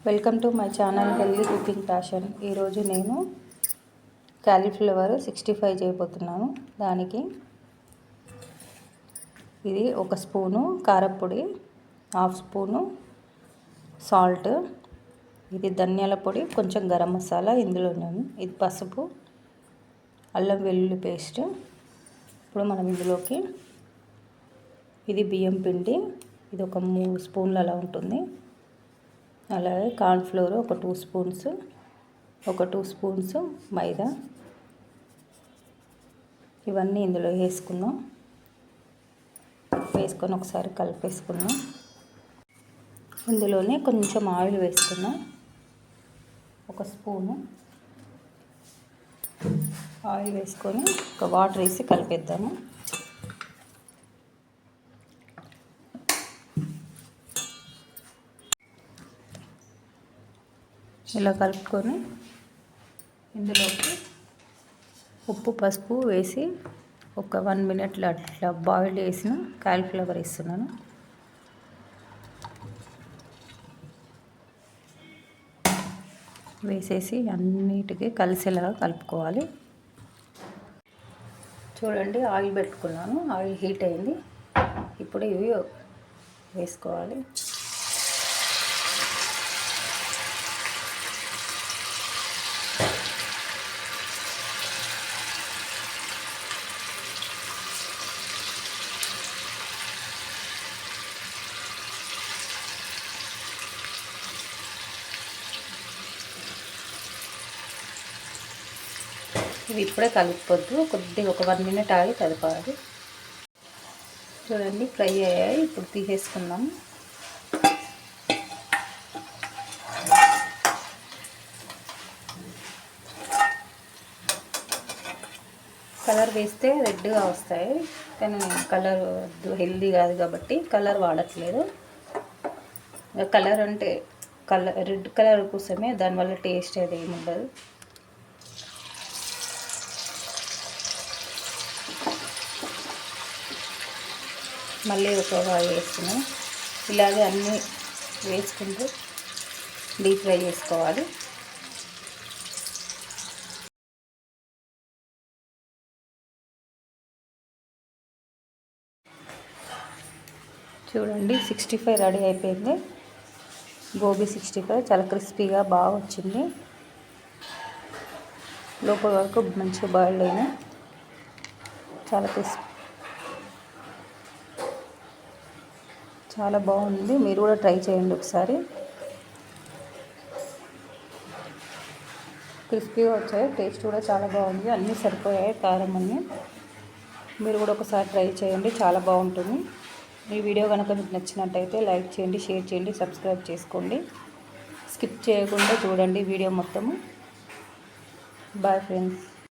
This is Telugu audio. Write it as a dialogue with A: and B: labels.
A: Welcome to my channel healthy cooking passion. ఈరోజు నేను క్యాలీఫ్లవర్ 65 చేయబోతున్నాను. దానికి ఇది 1 స్పూను కారపొడి, 1/2 స్పూను సాల్ట్, ఇది ధనియాల పొడి, కొంచెం గరం మసాలా ఇందులోనే, ఇది పసుపు, అల్లం వెల్లుల్లి పేస్ట్. ఇప్పుడు మనం ఇందులోకి ఇది బియ్యం పిండి, ఇది ఒక 3 స్పూన్లు అలా ఉంటుంది. అలాగే కార్న్ఫ్లోర్ ఒక 2 స్పూన్స్, ఒక 2 స్పూన్స్ మైదా, ఇవన్నీ ఇందులో వేసుకుందాం. వేసుకొని ఒకసారి కలిపేసుకుందాం. ఇందులోనే కొంచెం ఆయిల్ వేసుకుందాం. 1 స్పూను ఆయిల్ వేసుకొని ఒక వాటర్ వేసి కలిపేద్దాము. ఇలా కలుపుకొని ఇందులోకి ఉప్పు పసుపు వేసి ఒక 1 మినిట్లో అట్లా బాయిల్ చేసిన కాలీఫ్లవర్ వేస్తున్నాను. వేసేసి అన్నిటికీ కలిసేలాగా కలుపుకోవాలి. చూడండి, ఆయిల్ పెట్టుకున్నాను, ఆయిల్ హీట్ అయింది. ఇప్పుడు ఇవి వేసుకోవాలి. ఇవి ఇప్పుడే కలుపుకోవద్దు, కొద్దిగా ఒక 1 మినిట్ ఆగి కలపాలి. చూడండి, ఫ్రై అయ్యాయి. ఇప్పుడు తీసేసుకుందాం. కలర్ వేస్తే రెడ్గా వస్తాయి, కానీ కలర్ హెల్దీ కాదు కాబట్టి కలర్ వాడట్లేదు. కలర్ అంటే రెడ్ కలర్ కోసమే, దానివల్ల టేస్ట్ అది ఏమి ఉండదు. మళ్ళీ ఒక ఆయిల్ వేసుకున్నాం. ఇలాగే అన్నీ వేసుకుంటూ డీప్ ఫ్రై చేసుకోవాలి. చూడండి, 65 రెడీ అయిపోయింది. గోబీ 65 చాలా క్రిస్పీగా బాగా వచ్చింది. లోపల వరకు మంచిగా బాయిల్ అయినా చాలా చాలా బాగుంది. మీరు కూడా ట్రై చేయండి ఒకసారి. క్రిస్పీగా వచ్చాయి, టేస్ట్ కూడా చాలా బాగుంది. అన్నీ సరిపోయాయి, కారం అన్నీ. మీరు కూడా ఒకసారి ట్రై చేయండి, చాలా బాగుంటుంది. ఈ వీడియో కనుక మీకు నచ్చినట్టయితే లైక్ చేయండి, షేర్ చేయండి, సబ్స్క్రైబ్ చేసుకోండి. స్కిప్ చేయకుండా చూడండి వీడియో మొత్తము. Bye friends.